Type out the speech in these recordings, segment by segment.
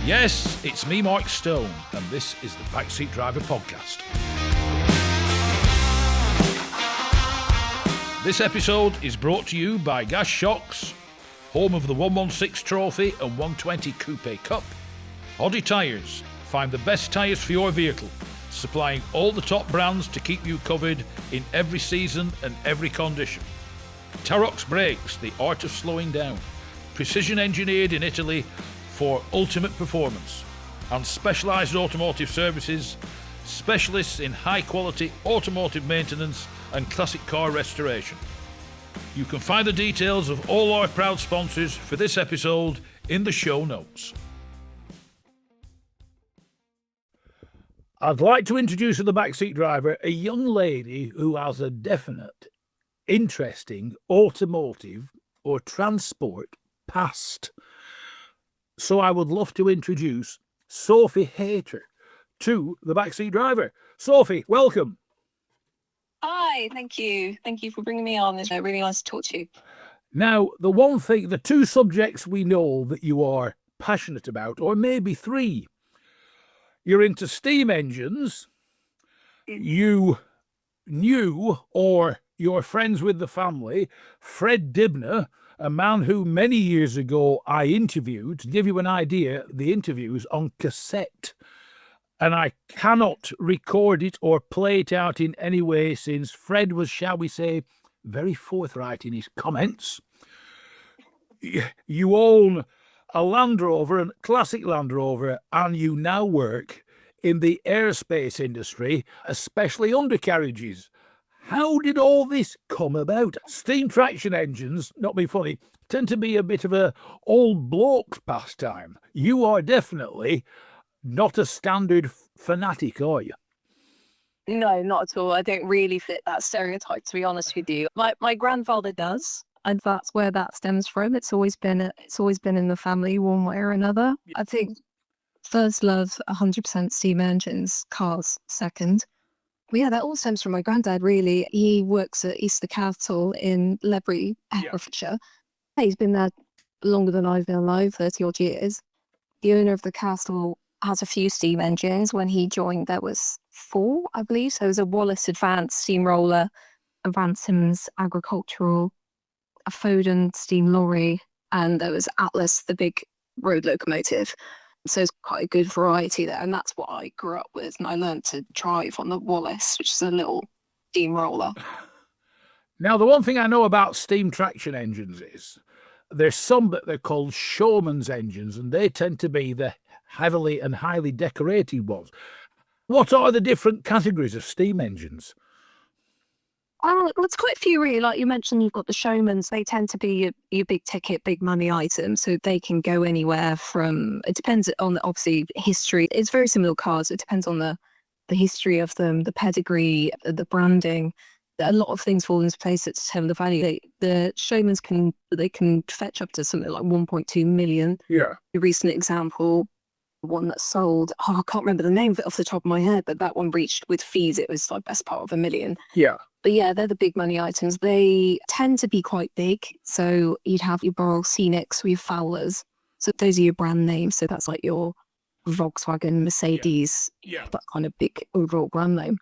Yes, it's me, Mike Stone, and this is the Backseat Driver Podcast. This episode is brought to you by Gas Shocks, home of the 116 Trophy and 120 Coupe Cup. Hoddy Tyres, find the best tyres for your vehicle, supplying all the top brands to keep you covered in every season and every condition. Tarox Brakes, the art of slowing down, precision engineered in Italy for ultimate performance, and specialised automotive services, specialists in high quality automotive maintenance and classic car restoration. You can find the details of all our proud sponsors for this episode in the show notes. I'd like to introduce to the Backseat Driver a young lady who has a definite, interesting automotive or transport past. So I would love to introduce Sophie Hayter to the Backseat Driver. Sophie, welcome. Hi, thank you. Thank you for bringing me on. It's really nice to talk to you. Now, the two subjects we know that you are passionate about, or maybe three. You're into steam engines. You knew, or you're friends with the family, Fred Dibner, a man who many years ago I interviewed. To give you an idea, the interview's on cassette. And I cannot record it or play it out in any way since Fred was, shall we say, very forthright in his comments. You own a Land Rover, a classic Land Rover, and you now work in the aerospace industry, especially undercarriages. How did all this come about? Steam traction engines, not being funny, tend to be a bit of a old bloke's pastime. You are definitely not a standard fanatic, are you? No, not at all. I don't really fit that stereotype, to be honest with you. My grandfather does, and that's where that stems from. It's always been in the family one way or another. I think first love, 100% steam engines, cars second. But yeah, that all stems from my granddad, really. He works at Eastnor Castle in Ledbury, Herefordshire. He's been there longer than I've been alive, 30 odd years. The owner of the castle has a few steam engines. When he joined, there was 4, I believe. So it was a Wallace Advanced steamroller, a Ransom's agricultural, a Foden steam lorry, and there was Atlas, the big road locomotive. So it's quite a good variety there. And that's what I grew up with. And I learned to drive on the Wallace, which is a little steamroller. Now, the one thing I know about steam traction engines is there's some that they're called showman's engines, and they tend to be the heavily and highly decorated ones. What are the different categories of steam engines? Well, it's quite a few, really. Like you mentioned, you've got the showmans. They tend to be your big ticket, big money items. So they can go anywhere from, it depends on, obviously, history. It's very similar to cars. It depends on the history of them, the pedigree, the branding. A lot of things fall into place that determine the value. The showmans can fetch up to something like 1.2 million. Yeah. A recent example, one that sold, I can't remember the name of it off the top of my head, but that one reached, with fees, it was like best part of $1 million. Yeah. But yeah, they're the big money items. They tend to be quite big. So you'd have your Boral Scenics or your Fowlers. So those are your brand names. So that's like your Volkswagen, Mercedes, that kind of big overall brand name.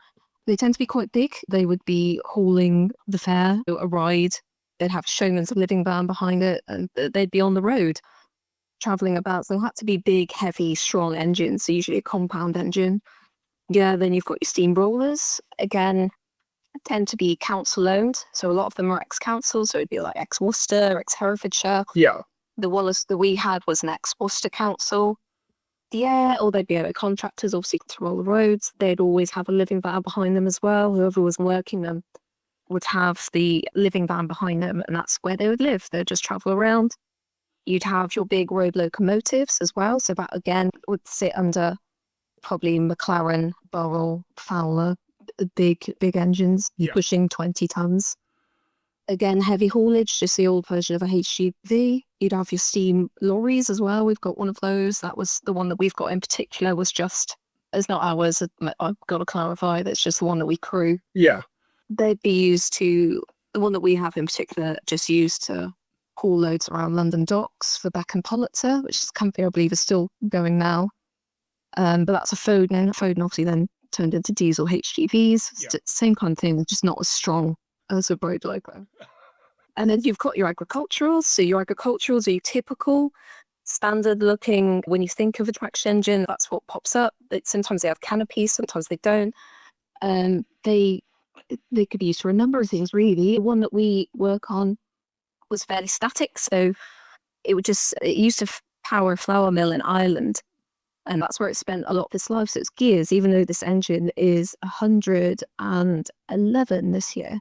They tend to be quite big. They would be hauling the fare, a ride. They'd have showman's living van behind it, and they'd be on the road traveling about. So they had to be big, heavy, strong engines. So usually a compound engine. Yeah, then you've got your steamrollers. Again, tend to be council owned. So a lot of them are ex-council. So it'd be like ex-Worcester, ex-Herefordshire. Yeah. The Wallace that we had was an ex-Worcester council. Yeah, or they'd be contractors, obviously, to roll the roads. They'd always have a living van behind them as well. Whoever was working them would have the living van behind them, and that's where they would live. They'd just travel around. You'd have your big road locomotives as well. So that, again, would sit under probably McLaren, Boral, Fowler, big engines, pushing 20 tons. Again, heavy haulage, just the old version of a HGV. You'd have your steam lorries as well. We've got one of those. That was the one that we've got in particular was just, it's not ours. I've got to clarify, that's just the one that we crew. Yeah. They'd be used to, the one that we have in particular, just used to haul loads around London docks for Beck and Pulitzer, which is a company I believe is still going now. But that's a Foden. Foden obviously then turned into diesel HGVs. Yeah. Same kind of thing, just not as strong as a road loco. And then you've got your agriculturals. So your agriculturals are your typical, standard looking, when you think of a traction engine, that's what pops up. Sometimes they have canopies, sometimes they don't. They could be used for a number of things, really. The one that we work on was fairly static. So it used to power a flour mill in Ireland. And that's where it spent a lot of its life. So it's gears, even though this engine is 111 this year.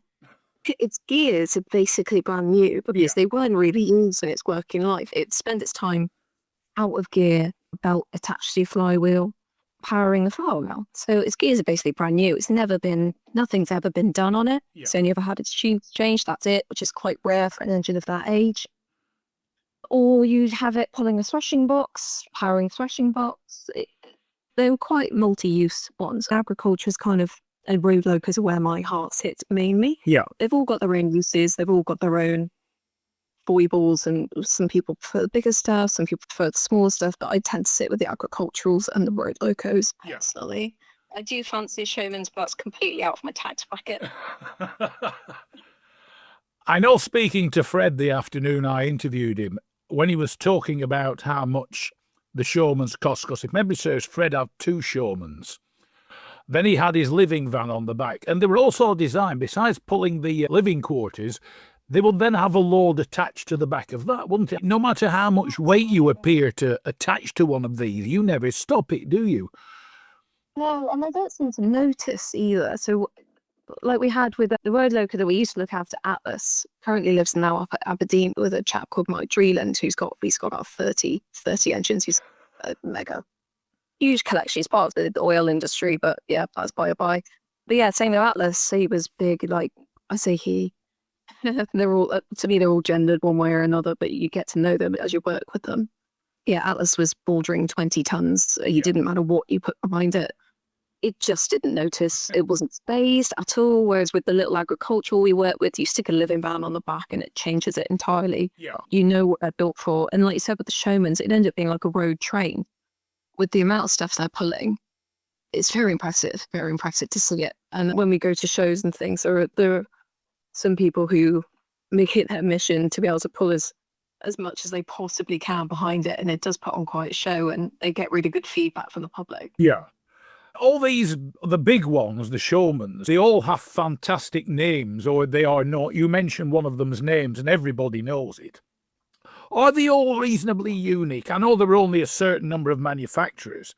Its gears are basically brand new because they weren't really used in its working life. It spent its time out of gear, belt attached to your flywheel, powering the flour mill. So its gears are basically brand new. Nothing's ever been done on it. Yeah. It's only ever had its tubes changed, that's it, which is quite rare for an engine of that age. Or you'd have it pulling a threshing box, powering a threshing box. They were quite multi-use ones. Agriculture is kind of, and road locos are where my heart sits mainly. Yeah. They've all got their own uses. They've all got their own foibles, and some people prefer the bigger stuff, some people prefer the smaller stuff, but I tend to sit with the agriculturals and the road locos personally. I do fancy showman's, but that's completely out of my tax bracket. I know, speaking to Fred the afternoon I interviewed him, when he was talking about how much the showmans cost, because if memory serves, Fred had 2 showmans. Then he had his living van on the back, and they were also designed, besides pulling the living quarters, they would then have a load attached to the back of that, wouldn't it? No matter how much weight you appear to attach to one of these, you never stop it, do you? No, and I don't seem to notice either. So, like we had with the road loco that we used to look after, Atlas, currently lives now up at Aberdeen with a chap called Mike Dreeland, he's got about 30 engines. He's a mega huge collection. He's part of the oil industry, but yeah, that's by the by. But yeah, same with Atlas. He was big, like I say he. They're all, to me, they're all gendered one way or another, but you get to know them as you work with them. Yeah, Atlas was bordering 20 tons. It didn't matter what you put behind it. It just didn't notice. It wasn't spaced at all. Whereas with the little agricultural we work with, you stick a living van on the back and it changes it entirely. Yeah. You know what they're built for. And like you said with the showmans, it ended up being like a road train. With the amount of stuff they're pulling, it's very impressive to see it. And when we go to shows and things, there are some people who make it their mission to be able to pull as much as they possibly can behind it, and it does put on quite a show, and they get really good feedback from the public. Yeah. All these, the big ones, the showmans, they all have fantastic names, or they are not. You mentioned one of them's names and everybody knows it. Are they all reasonably unique? I know there are only a certain number of manufacturers,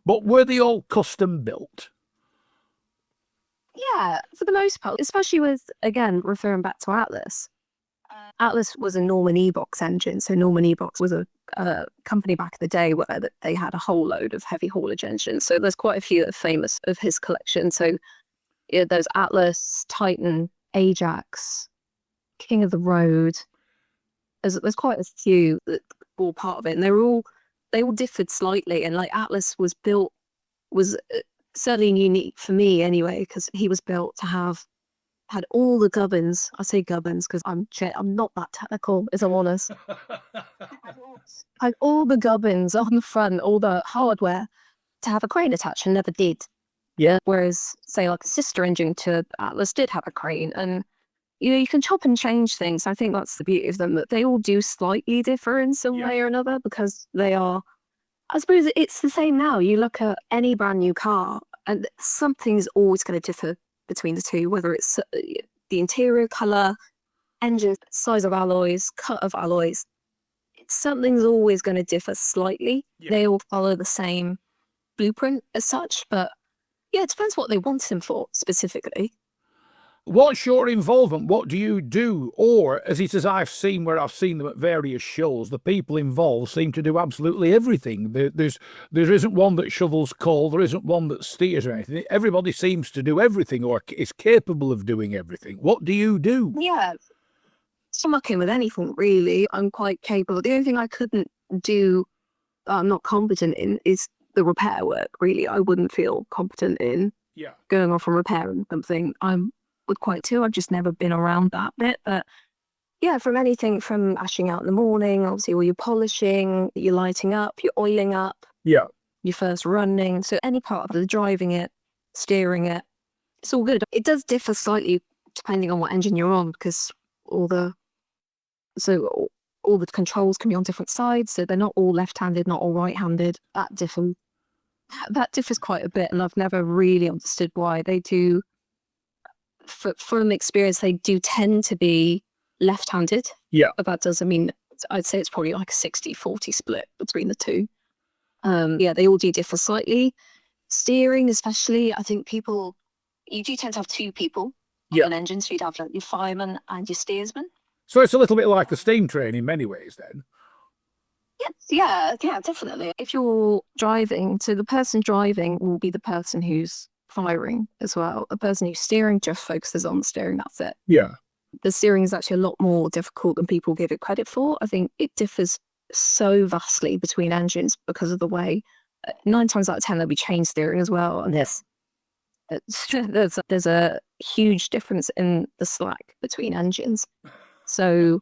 but were they all custom built? Yeah, for the most part, especially with, again, referring back to Atlas. Atlas was a Norman E-Box engine. So Norman E-Box was a company back in the day where they had a whole load of heavy haulage engines. So there's quite a few that are famous of his collection. So yeah, there's Atlas, Titan, Ajax, King of the Road. There's quite a few that were part of it, and they all differed slightly. And like Atlas was certainly unique for me anyway, because he was built to had all the gubbins. I say gubbins because I'm not that technical, as I'm honest. Had all the gubbins on the front, all the hardware to have a crane attached, and never did. Yeah. Whereas, say, like a sister engine to Atlas did have a crane, and you can chop and change things. I think that's the beauty of them, that they all do slightly differ in some way or another, because they are. I suppose it's the same now. You look at any brand new car, and something's always going to differ between the two, whether it's the interior colour, engine size of alloys, cut of alloys. Something's always going to differ slightly. Yeah. They all follow the same blueprint as such, but yeah, it depends what they want them for specifically. What's your involvement? What do you do? Or, as it is I've seen where I've seen them at various shows, the people involved seem to do absolutely everything. There isn't one that shovels coal, there isn't one that steers or anything. Everybody seems to do everything, or is capable of doing everything. What do you do? Yeah, I'm mucking with anything, really. I'm quite capable. The only thing I couldn't do, I'm not competent in, is the repair work, really. I wouldn't feel competent in going off and repairing something. I'm with quite too. I've just never been around that bit, but Yeah, from anything from ashing out in the morning, obviously, all your polishing, your lighting up, your oiling up, Yeah. your first running. So any part of the driving it, steering it, it's all good. It does differ slightly depending on what engine you're on, because all the controls can be on different sides, so they're not all left-handed, not all right-handed. That differs quite a bit, and I've never really understood why they do. From experience, they do tend to be left-handed. Yeah. But that does, I mean, I'd say it's probably like a 60-40 split between the two. Yeah, they all do differ slightly. Steering, especially, I think you do tend to have two people on an engine, so you'd have like, your fireman and your steersman. So it's a little bit like the steam train in many ways then. Yes, yeah, definitely. If you're driving, so the person driving will be the person who's firing as well. The person who's steering just focuses on the steering, that's it. Yeah. The steering is actually a lot more difficult than people give it credit for. I think it differs so vastly between engines because of the way 9 times out of 10 there'll be chain steering as well. And there's a huge difference in the slack between engines. So,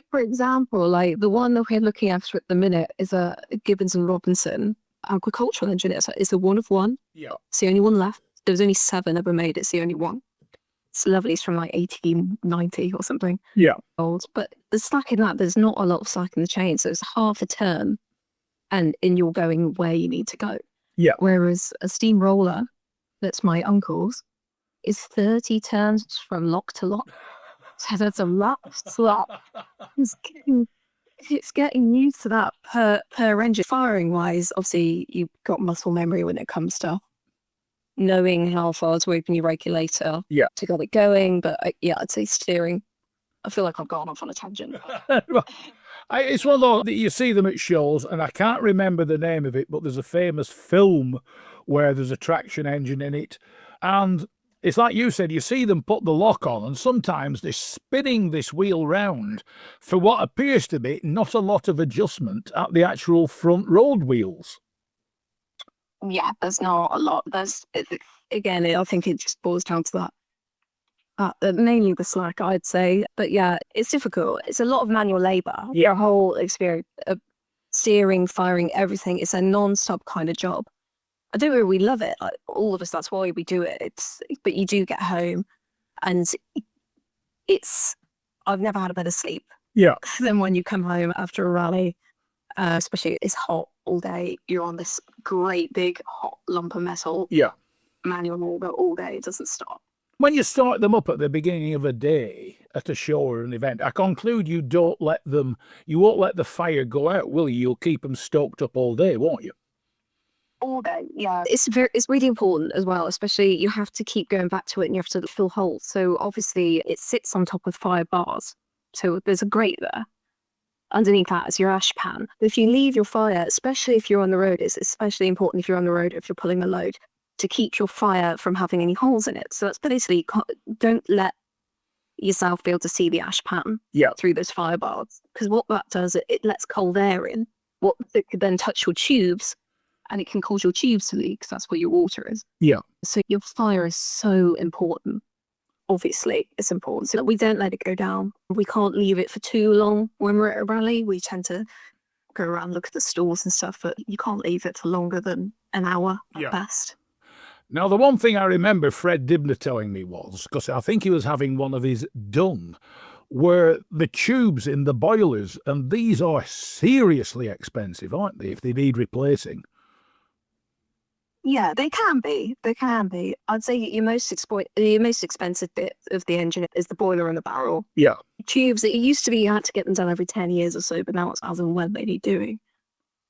for example, like the one that we're looking after at the minute is a Gibbons and Robinson agricultural engine. It's a one of one. Yeah. It's the only one left. There's only 7 ever made. It's the only one. It's lovely. It's from like 1890 or something. Yeah. Old. But the slack in that, there's not a lot of slack in the chain. So it's half a turn and you're going where you need to go. Yeah. Whereas a steamroller, that's my uncle's, is 30 turns from lock to lock. So that's a lot of slack. It's getting used to that per engine. Firing wise, obviously you've got muscle memory when it comes to knowing how far to open your regulator to get it going. But I'd say steering. I feel like I've gone off on a tangent. It's one of those that you see them at shows, and I can't remember the name of it, but there's a famous film where there's a traction engine in it. And it's like you said, you see them put the lock on, and sometimes they're spinning this wheel round for what appears to be not a lot of adjustment at the actual front road wheels. Yeah, there's not a lot. Again, I think it just boils down to that. Mainly the slack, I'd say. But yeah, it's difficult. It's a lot of manual labour. Your whole experience of steering, firing, everything. It's a non-stop kind of job. I don't really love it. Like, all of us, that's why we do it. But you do get home and I've never had a better sleep than when you come home after a rally, especially it's hot all day. You're on this great big hot lump of metal. Yeah. Manual labour all day. It doesn't stop. When you start them up at the beginning of a day at a show or an event, I conclude you won't let the fire go out, will you? You'll keep them stoked up all day, won't you? All day, yeah. It's really important as well, especially you have to keep going back to it and you have to fill holes. So obviously it sits on top of 5 bars. So there's a grate there. Underneath that is your ash pan. If you leave your fire, especially if you're on the road, it's especially important if you're on the road, if you're pulling a load, to keep your fire from having any holes in it. So that's basically, don't let yourself be able to see the ash pan through those fire bars. Because what that does, it lets cold air in. It could then touch your tubes and it can cause your tubes to leak, because that's where your water is. Yeah. So your fire is so important. Obviously, it's important. So we don't let it go down. We can't leave it for too long when we're at a rally. We tend to go around, look at the stores and stuff, but you can't leave it for longer than an hour at best. Now, the one thing I remember Fred Dibner telling me was, because I think he was having one of his done, were the tubes in the boilers, and these are seriously expensive, aren't they, if they need replacing? Yeah, they can be. They can be. I'd say your most expensive bit of the engine is the boiler and the barrel. Yeah. Tubes, it used to be you had to get them done every 10 years or so, but now it's as and when they need doing.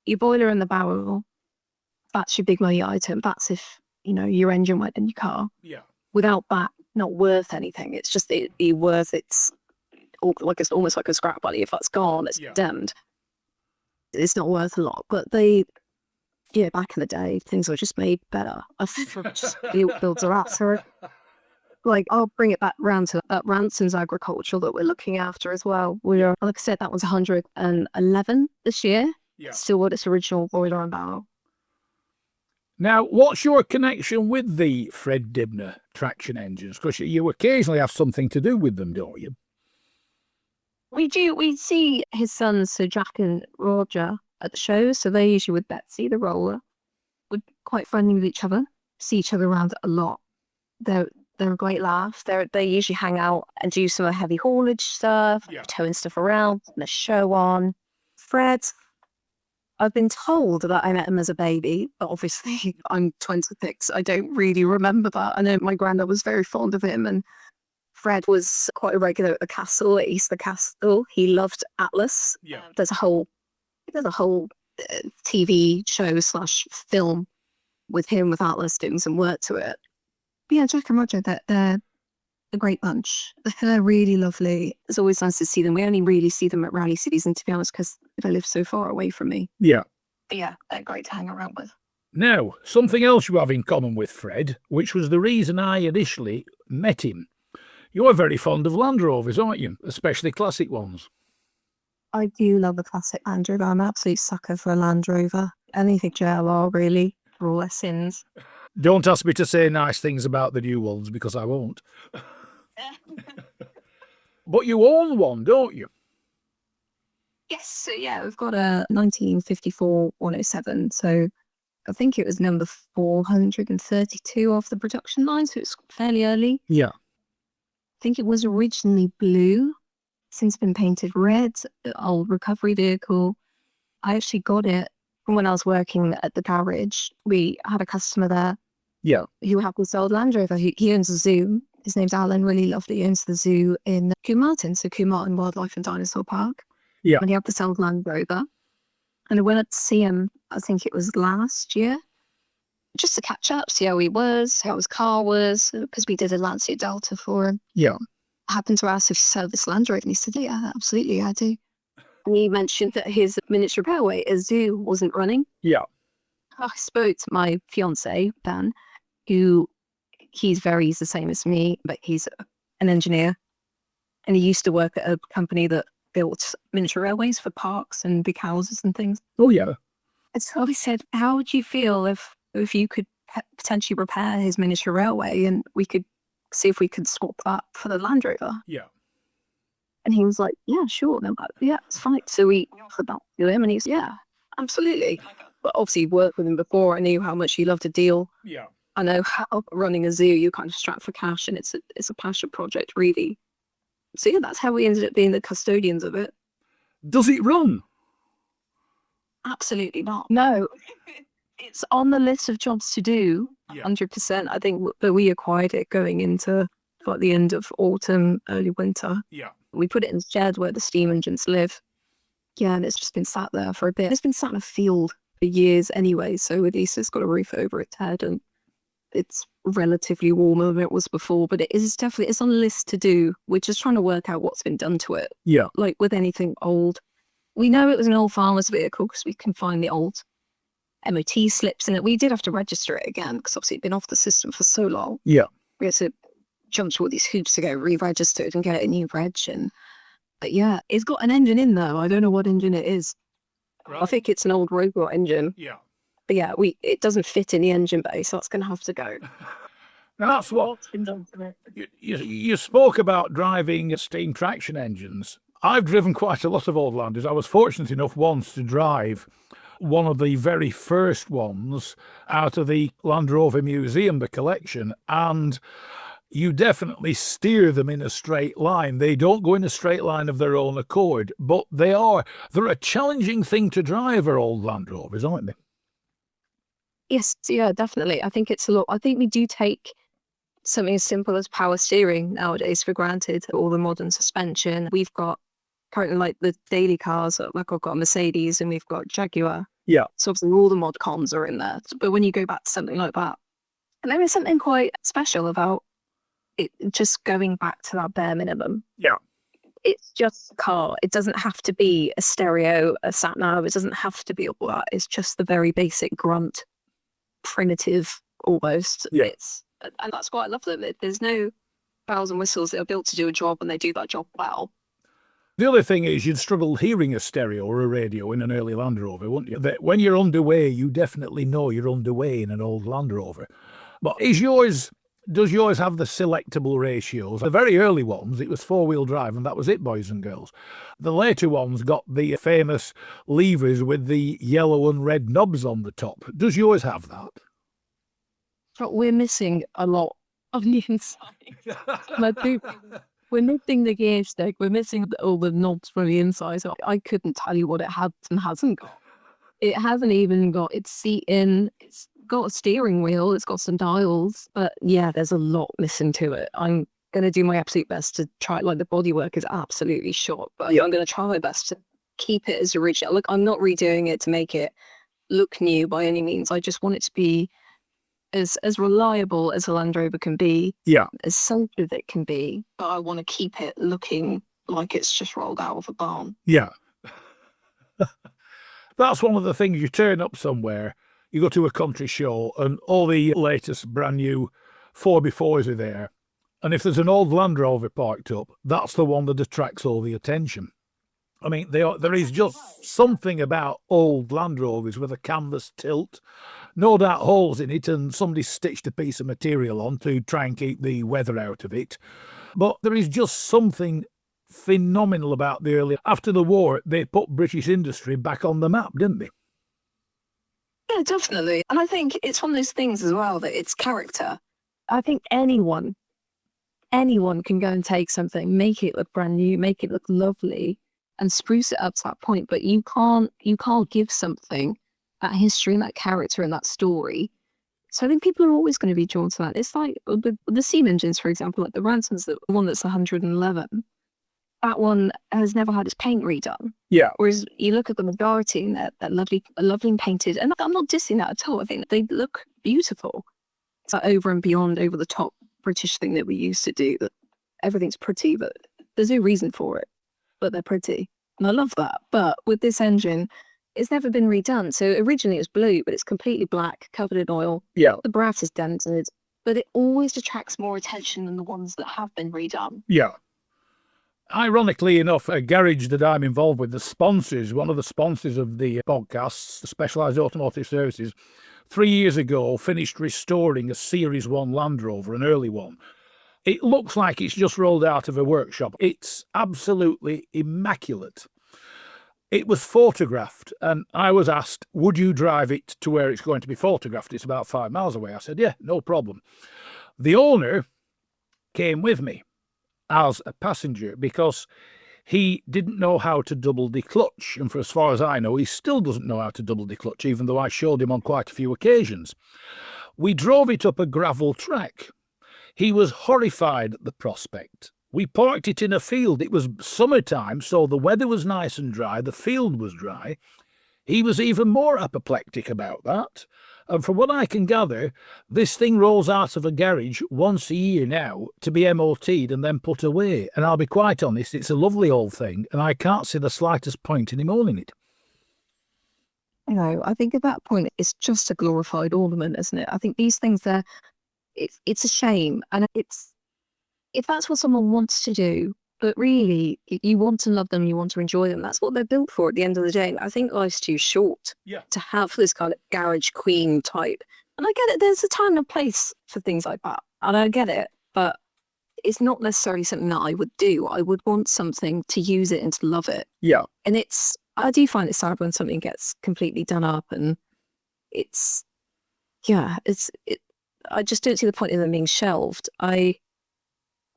Your boiler and the barrel, that's your big money item. That's if, your engine went in your car. Yeah. Without that, not worth anything. It's just the worth, it's almost like a scrap value. If that's gone, it's condemned. It's not worth a lot. But back in the day, things were just made better. I think the builds are at. So, I'll bring it back round to that Ranson's agricultural that we're looking after as well. Like I said, that was 111 this year. Yeah. Still got its original boiler and barrel. Now, what's your connection with the Fred Dibner traction engines? Because you occasionally have something to do with them, don't you? We see his sons, so Jack and Roger, at the shows. So they're usually with Betsy, the roller. We're quite friendly with each other. See each other around a lot. They're a great laugh. They usually hang out and do some heavy haulage stuff, towing stuff around, and a show on. Fred, I've been told that I met him as a baby, but obviously I'm 26. I don't really remember that. I know my granddad was very fond of him, and Fred was quite a regular at the castle, at Eastnor Castle. He loved Atlas. Yeah. There's a whole TV show / film with him, with Atlas, doing some work to it. But yeah, Jack and Roger, they're a great bunch. They're really lovely. It's always nice to see them. We only really see them at rally season, to be honest, because they live so far away from me. Yeah. But yeah, they're great to hang around with. Now, something else you have in common with Fred, which was the reason I initially met him. You're very fond of Land Rovers, aren't you? Especially classic ones. I do love a classic Land Rover. I'm an absolute sucker for a Land Rover. Anything JLR, really, for all their sins. Don't ask me to say nice things about the new ones, because I won't. But you own one, don't you? Yes, so yeah, we've got a 1954 107. So I think it was number 432 off the production line, so it's fairly early. Yeah. I think it was originally blue, since been painted red, old recovery vehicle. I actually got it from when I was working at the garage. We had a customer there. Yeah. Who happens to old Land Rover. He owns a zoo. His name's Alan, really lovely. He owns the zoo in Coombe Martin, so Coombe Martin Wildlife and Dinosaur Park. Yeah. And he had this old Land Rover. And I went up to see him, I think it was last year, just to catch up, see how he was, how his car was, because we did a Lancia Delta for him. Yeah. I happened to ask if he serviced Land Rover, and he said, yeah, absolutely, I do. And he mentioned that his miniature railway, a zoo, wasn't running. Yeah. I spoke to my fiance, Dan, he's the same as me, but he's an engineer. And he used to work at a company that built miniature railways for parks and big houses and things. Oh, yeah. And so he said, how would you feel if you could potentially repair his miniature railway and we could see if we could swap that for the Land Rover? Yeah. And he was like, yeah, sure. And I'm like, yeah, it's fine. So we offered that to him and he's, yeah, absolutely. But obviously worked with him before. I knew how much he loved a deal. Yeah. I know how running a zoo, you kind of strapped for cash, and it's a passion project, really. So yeah, that's how we ended up being the custodians of it. Does it run? Absolutely not. No. It's on the list of jobs to do, 100%. I think that we acquired it going into like the end of autumn, early winter. Yeah. We put it in the shed where the steam engines live. Yeah, and it's just been sat there for a bit. It's been sat in a field for years anyway, so at least it's got a roof over its head and it's relatively warmer than it was before, but it's on the list to do. We're just trying to work out what's been done to it. Yeah. Like with anything old. We know it was an old farmer's vehicle because we can find the old MOT slips in it. We did have to register it again because obviously it'd been off the system for so long. Yeah. We had to jump through all these hoops to get re-registered and get a new reg. But yeah, it's got an engine in though. I don't know what engine it is. Right. I think it's an old robot engine. Yeah. But yeah, it doesn't fit in the engine bay, so that's going to have to go. That's what's been done to it. You spoke about driving steam traction engines. I've driven quite a lot of old Landers. I was fortunate enough once to drive one of the very first ones out of the Land Rover Museum, the collection, and you definitely steer them in a straight line. They don't go in a straight line of their own accord, but they're a challenging thing to drive, our old Land Rovers, aren't they? Yes, yeah, definitely. I think it's a lot. I think we do take something as simple as power steering nowadays for granted, all the modern suspension. We've got currently like the daily cars, like I've got a Mercedes and we've got Jaguar. Yeah. So obviously all the mod cons are in there. But when you go back to something like that, and there is something quite special about it just going back to that bare minimum. Yeah. It's just a car. It doesn't have to be a stereo, a sat nav. It doesn't have to be all that. It's just the very basic grunt, primitive almost. Yeah. And that's why I love them. There's no bells and whistles. They're built to do a job and they do that job well. The other thing is you'd struggle hearing a stereo or a radio in an early Land Rover, wouldn't you? That when you're underway, you definitely know you're underway in an old Land Rover. But is yours Does yours have the selectable ratios? The very early ones, it was four-wheel drive, and that was it, boys and girls. The later ones got the famous levers with the yellow and red knobs on the top. Does yours have that? But we're missing a lot of the inside. We're missing the gear stick. We're missing all the knobs from the inside. So I couldn't tell you what it has and hasn't got. It hasn't even got its seat in. It's got a steering wheel. It's got some dials. But yeah, there's a lot missing to it. I'm going to do my absolute best to try. Like, the bodywork is absolutely shot, but I'm going to try my best to keep it as original. Look, I'm not redoing it to make it look new by any means. I just want it to be as reliable as a Land Rover can be, as safe as it can be, but I want to keep it looking like it's just rolled out of a barn. Yeah. That's one of the things. You turn up somewhere, you go to a country show, and all the latest brand new 4x4s are there. And if there's an old Land Rover parked up, that's the one that attracts all the attention. I mean, there is just something about old Land Rovers with a canvas tilt. No doubt holes in it, and somebody stitched a piece of material on to try and keep the weather out of it. But there is just something phenomenal about the early. After the war, they put British industry back on the map, didn't they? Yeah, definitely. And I think it's one of those things as well that it's character. I think anyone can go and take something, make it look brand new, make it look lovely, and spruce it up to that point. But you can't give something that history and that character and that story. So I think people are always going to be drawn to that. It's like the steam engines, for example, like the Ransom's, the one that's 111. That one has never had its paint redone. Yeah. Whereas you look at the majority and they're lovely painted. And I'm not dissing that at all. I think they look beautiful. It's like over and beyond, over the top British thing that we used to do. That everything's pretty, but there's no reason for it. But they're pretty. And I love that. But with this engine, it's never been redone. So originally it was blue, but it's completely black, covered in oil. Yeah. The brass is dented. But it always attracts more attention than the ones that have been redone. Yeah. Ironically enough, a garage that I'm involved with, one of the sponsors of the podcast, Specialised Automotive Services, 3 years ago finished restoring a Series 1 Land Rover, an early one. It looks like it's just rolled out of a workshop. It's absolutely immaculate. It was photographed, and I was asked, would you drive it to where it's going to be photographed? It's about 5 miles away. I said, yeah, no problem. The owner came with me as a passenger because he didn't know how to double declutch, and for as far as I know, he still doesn't know how to double declutch, even though I showed him on quite a few occasions. We drove it up a gravel track. He was horrified at the prospect. We parked it in a field. It was summertime, so the weather was nice and dry, the field was dry. He was even more apoplectic about that. And from what I can gather, this thing rolls out of a garage once a year now to be MOT'd and then put away. And I'll be quite honest, it's a lovely old thing, and I can't see the slightest point in him owning it. No, I think at that point, it's just a glorified ornament, isn't it? I think these things it's a shame. And if that's what someone wants to do, but really, you want to love them, you want to enjoy them. That's what they're built for at the end of the day. I think life's too short to have this kind of garage queen type. And I get it. There's a time and a place for things like that. And I get it. But it's not necessarily something that I would do. I would want something to use it and to love it. Yeah. And I do find it sad when something gets completely done up and I just don't see the point in them being shelved.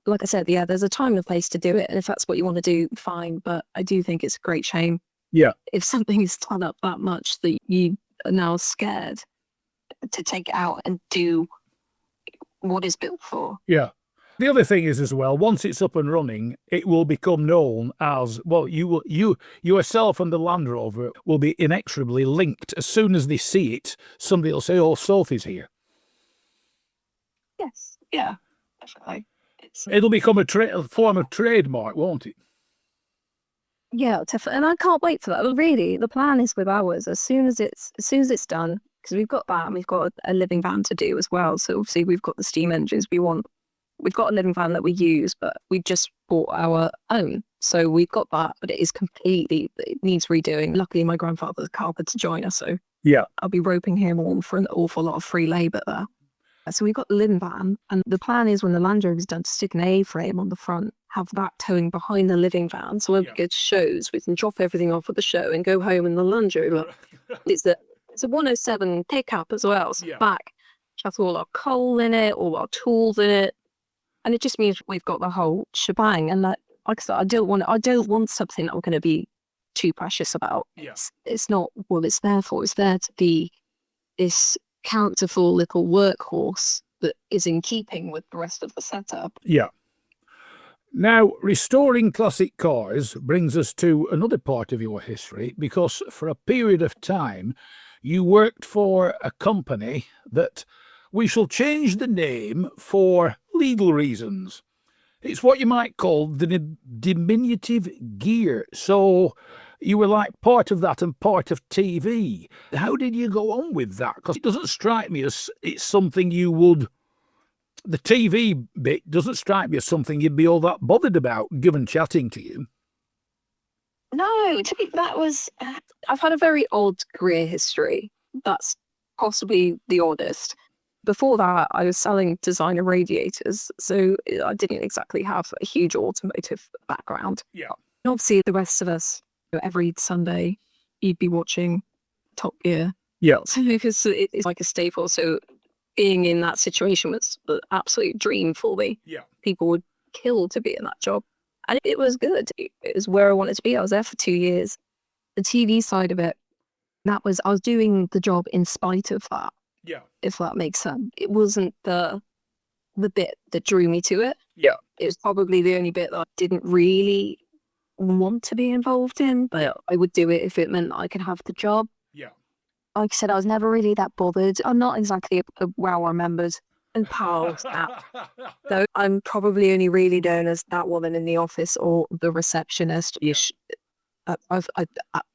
Like I said, yeah, there's a time and a place to do it. And if that's what you want to do, fine. But I do think it's a great shame. Yeah. If something is done up that much that you are now scared to take it out and do what it's built for. Yeah. The other thing is as well, once it's up and running, it will become known as, well, you yourself and the Land Rover will be inexorably linked. As soon as they see it, somebody will say, oh, Sophie's here. Yes. Yeah, definitely. It'll become a form of trademark, won't it? Yeah, definitely. And I can't wait for that. But really, the plan is with ours, as soon as it's done, because we've got that and we've got a living van to do as well. So obviously we've got the steam engines we've got a living van that we use, but we just bought our own. So we've got that, but it needs redoing. Luckily my grandfather's a carpenter joiner, so yeah, I'll be roping him on for an awful lot of free labour there. So we got the living van, and the plan is when the Land Rover is done to stick an A-frame on the front, have that towing behind the living van. So when we go to shows, we can drop everything off at the show and go home in the Land Rover. It's a 107 pickup as well. So back, has all our coal in it, all our tools in it, and it just means we've got the whole shebang. And that, like I said, I don't want something that I'm going to be too precious about. It's not what it's there for. It's there to be this characterful little workhorse that is in keeping with the rest of the setup. Yeah. Now, restoring classic cars brings us to another part of your history, because for a period of time you worked for a company that we shall change the name for legal reasons. It's what you might call the diminutive gear. So you were like part of that and part of TV. How did you go on with that? Because it doesn't strike me as it's something you would... The TV bit doesn't strike me as something you'd be all that bothered about, given chatting to you. No, I've had a very odd career history. That's possibly the oddest. Before that, I was selling designer radiators, so I didn't exactly have a huge automotive background. Yeah. Obviously, the rest of us, every Sunday, you'd be watching Top Gear. Yeah. So because it's like a staple, so being in that situation was the absolute dream for me. Yeah. People would kill to be in that job. And it was good. It was where I wanted to be. I was there for 2 years. The TV side of it, I was doing the job in spite of that. Yeah. If that makes sense. It wasn't the bit that drew me to it. Yeah. It was probably the only bit that I didn't really want to be involved in, but I would do it if it meant that I could have the job. Yeah. Like I said, I was never really that bothered. I'm not exactly a well-remembered and pals now. Though I'm probably only really known as that woman in the office or the receptionist. I've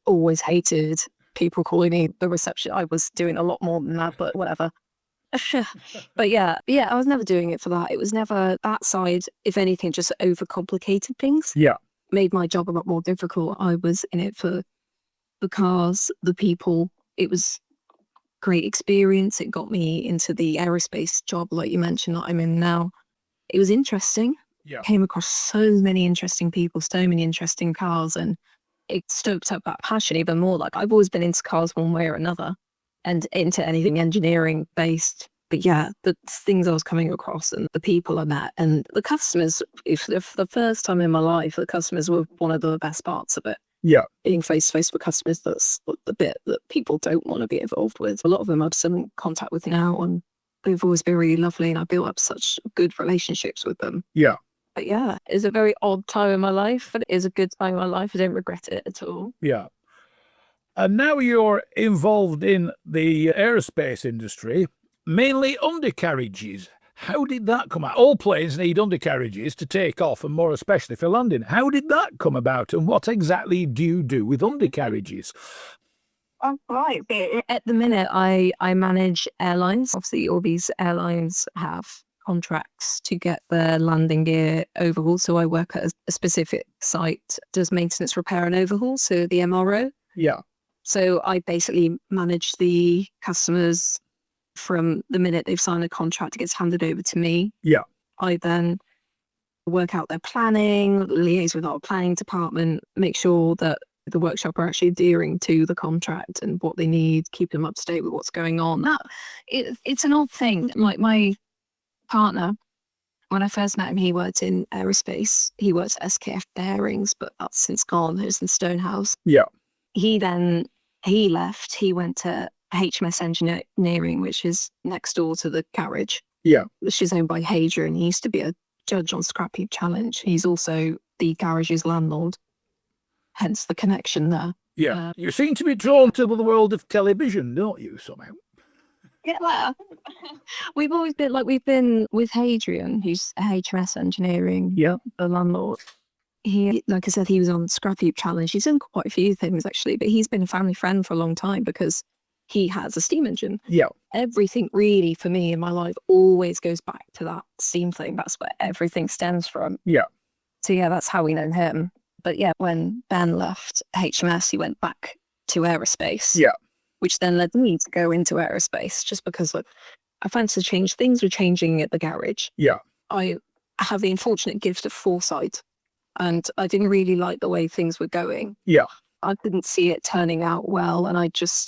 always hated people calling me the reception. I was doing a lot more than that, but whatever. But yeah, I was never doing it for that. It was never that side. If anything, just overcomplicated things. Yeah. Made my job a lot more difficult. I was in it for the cars, the people. It was great experience. It got me into the aerospace job, like you mentioned, that I'm in now. It was interesting. Yeah. Came across so many interesting people, so many interesting cars, and it stoked up that passion even more. Like, I've always been into cars one way or another and into anything engineering based. But yeah, the things I was coming across and the people I met and the customers, if the first time in my life, the customers were one of the best parts of it. Yeah. Being face to face with customers, that's the bit that people don't want to be involved with. A lot of them I'm still in contact with now, and they've always been really lovely, and I built up such good relationships with them. Yeah. But yeah, it's a very odd time in my life, but it is a good time in my life. I don't regret it at all. Yeah. And now you're involved in the aerospace industry, mainly undercarriages. How did that come out? All planes need undercarriages to take off, and more especially for landing. How did that come about, and what exactly do you do with undercarriages? Right. At the minute, I manage airlines. Obviously, all these airlines have contracts to get their landing gear overhauled. So I work at a specific site, does maintenance, repair and overhaul, so the MRO. Yeah. So I basically manage the customers from the minute they've signed a contract, it gets handed over to me. Yeah. I then work out their planning, liaise with our planning department, make sure that the workshop are actually adhering to the contract and what they need, keep them up to date with what's going on. It's an odd thing. Like, my partner, when I first met him, he worked in aerospace. He worked at SKF Bearings, but that's since gone. It was in Stonehouse. Yeah. He left. He went to HMS Engineering, which is next door to the garage. Yeah. Which is owned by Hayter, and he used to be a judge on Scrap Heap Challenge. He's also the garage's landlord, hence the connection there. Yeah. You seem to be drawn to the world of television, don't you, somehow? Yeah, well, we've been with Hadrian, who's HMS Engineering, Yeah. the landlord. He, like I said, he was on Scrap Heap Challenge. He's done quite a few things, actually, but he's been a family friend for a long time because he has a steam engine. Yeah. Everything really for me in my life always goes back to that steam thing. That's where everything stems from. Yeah. So yeah, that's how we know him. But yeah, when Ben left HMS, he went back to aerospace. Yeah. Which then led me to go into aerospace, just because I fancy change. Things were changing at the garage. Yeah. I have the unfortunate gift of foresight, and I didn't really like the way things were going. Yeah. I didn't see it turning out well, and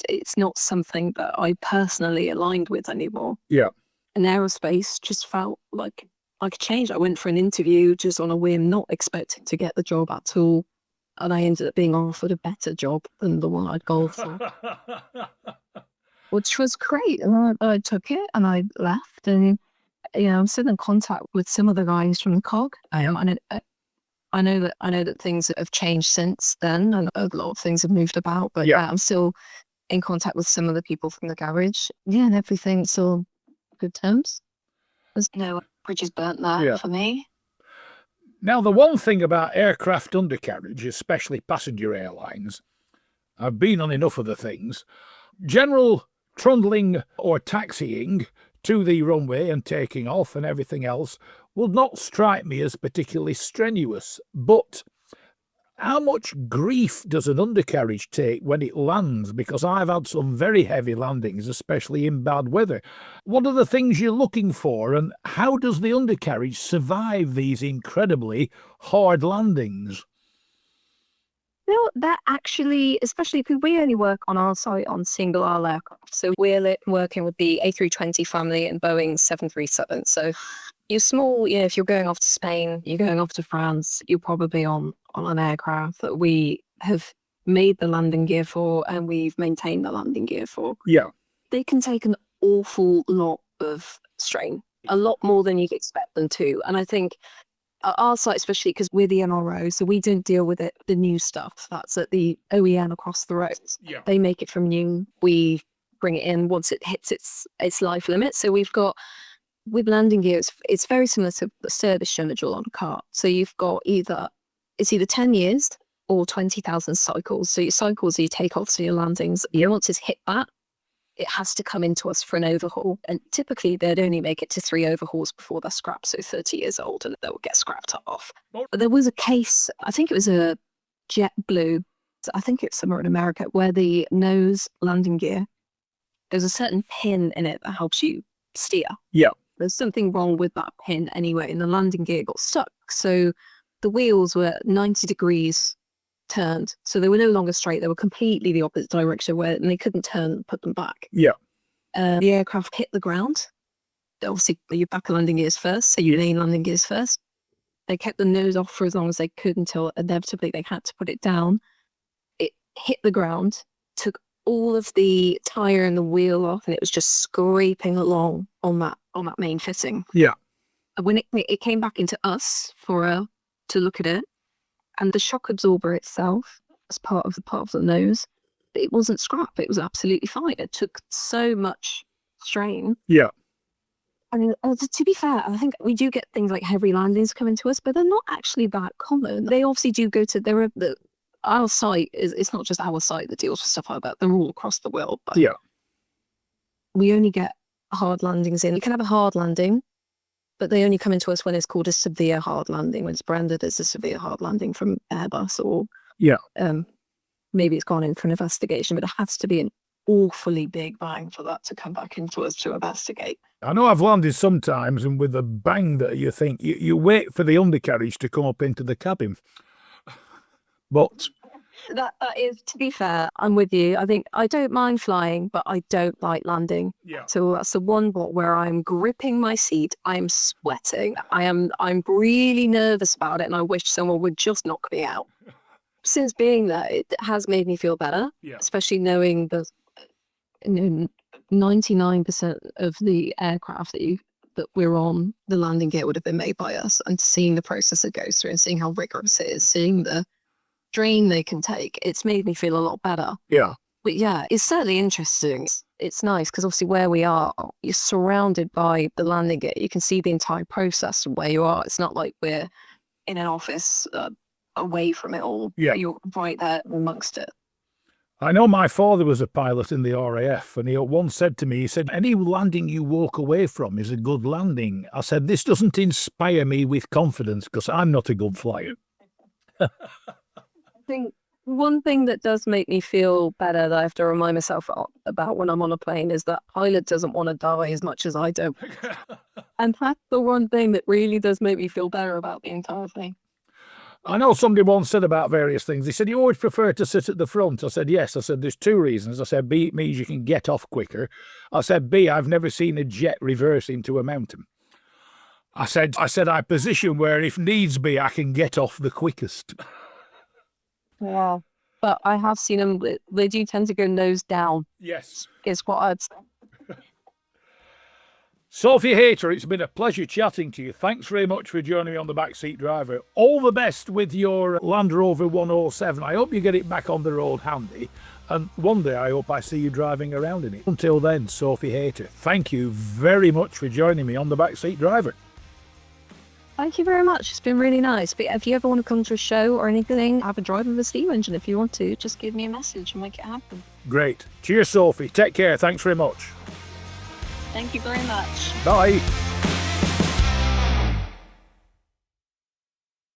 it's not something that I personally aligned with anymore. Yeah. And aerospace just felt like a change. I went for an interview just on a whim, not expecting to get the job at all. And I ended up being offered a better job than the one I'd gone for, which was great. And I took it and I left. And, I'm still in contact with some of the guys from the COG. I know that things have changed since then, and a lot of things have moved about. But I'm still in contact with some of the people from the garage. Yeah, and everything's all good terms. There's no bridges burnt there for me. Now, the one thing about aircraft undercarriage, especially passenger airlines, I've been on enough of the things, general trundling or taxiing to the runway and taking off and everything else will not strike me as particularly strenuous. But how much grief does an undercarriage take when it lands? Because I've had some very heavy landings, especially in bad weather. What are the things you're looking for, and how does the undercarriage survive these incredibly hard landings? That actually, especially because we only work on our site on single aisle aircraft. So we're working with the A320 family and Boeing 737. So you're small, if you're going off to Spain, you're going off to France, you're probably on an aircraft that we have made the landing gear for and we've maintained the landing gear for. Yeah. They can take an awful lot of strain, a lot more than you'd expect them to. And I think our site, especially because we're the MRO, so we don't deal with the new stuff. That's at the OEM across the road. Yeah. They make it from new. We bring it in once it hits its life limit. So we've got, with landing gear, it's very similar to the service schedule on a car. So you've got either 10 years or 20,000 cycles. So your cycles, you take off, so your landings, once it's hit that, it has to come into us for an overhaul. And typically they'd only make it to 3 overhauls before they're scrapped. So 30 years old and they will get scrapped off. But there was a case, I think it was a JetBlue, I think it's somewhere in America, where the nose landing gear, there's a certain pin in it that helps you steer. Yeah. There's something wrong with that pin anyway, and the landing gear got stuck. So the wheels were 90 degrees turned. So they were no longer straight. They were completely the opposite direction and they couldn't turn and put them back. Yeah. The aircraft hit the ground. Obviously, your back landing gears first, so your main landing gears first. They kept the nose off for as long as they could until inevitably they had to put it down. It hit the ground, took all of the tire and the wheel off, and it was just scraping along on that main fitting. Yeah. And when it came back into us to look at it, and the shock absorber itself as part of the nose, it wasn't scrap. It was absolutely fine. It took so much strain. Yeah. I mean, to be fair, I think we do get things like heavy landings coming to us, but they're not actually that common. They obviously do go to our site it's not just our site that deals with stuff like that. They're all across the world. But yeah. We only get hard landings in. You can have a hard landing, but they only come into us when it's called a severe hard landing, when it's branded as a severe hard landing from Airbus, or maybe it's gone in for an investigation, but it has to be an awfully big bang for that to come back into us to investigate. I know I've landed sometimes, and with a bang that you think, you wait for the undercarriage to come up into the cabin. But that is, to be fair, I'm with you. I think I don't mind flying, but I don't like landing. Yeah. So that's the one where I'm gripping my seat, I'm sweating, I'm really nervous about it, and I wish someone would just knock me out. Since being there, it has made me feel better, especially knowing that 99% of the aircraft that we're on, the landing gear would have been made by us, and seeing the process it goes through and seeing how rigorous it is, seeing the strain they can take, it's made me feel a lot better. Yeah. But yeah, it's certainly interesting. It's nice because obviously where we are, you're surrounded by the landing gear. You can see the entire process from where you are. It's not like we're in an office away from it all. Yeah. You're right there amongst it. I know my father was a pilot in the RAF, and he once said to me, he said, any landing you walk away from is a good landing. I said, this doesn't inspire me with confidence because I'm not a good flyer. I think One thing that does make me feel better that I have to remind myself about when I'm on a plane is that pilot doesn't want to die as much as I do. And that's the one thing that really does make me feel better about the entire thing. I know somebody once said about various things. He said, you always prefer to sit at the front. I said, yes. I said, there's two reasons. I said, B, it means you can get off quicker. I said, B, I've never seen a jet reverse into a mountain. I said, I position where if needs be, I can get off the quickest. Wow. But I have seen them, they do tend to go nose down. Yes. Is what I'd say. Sophie Hayter, it's been a pleasure chatting to you. Thanks very much for joining me on the Backseat Driver. All the best with your Land Rover 107. I hope you get it back on the road handy. And one day I hope I see you driving around in it. Until then, Sophie Hayter, thank you very much for joining me on the Backseat Driver. Thank you very much. It's been really nice. But if you ever want to come to a show or anything, have a drive of a steam engine. If you want to, just give me a message and make it happen. Great. Cheers, Sophie. Take care. Thanks very much. Thank you very much. Bye.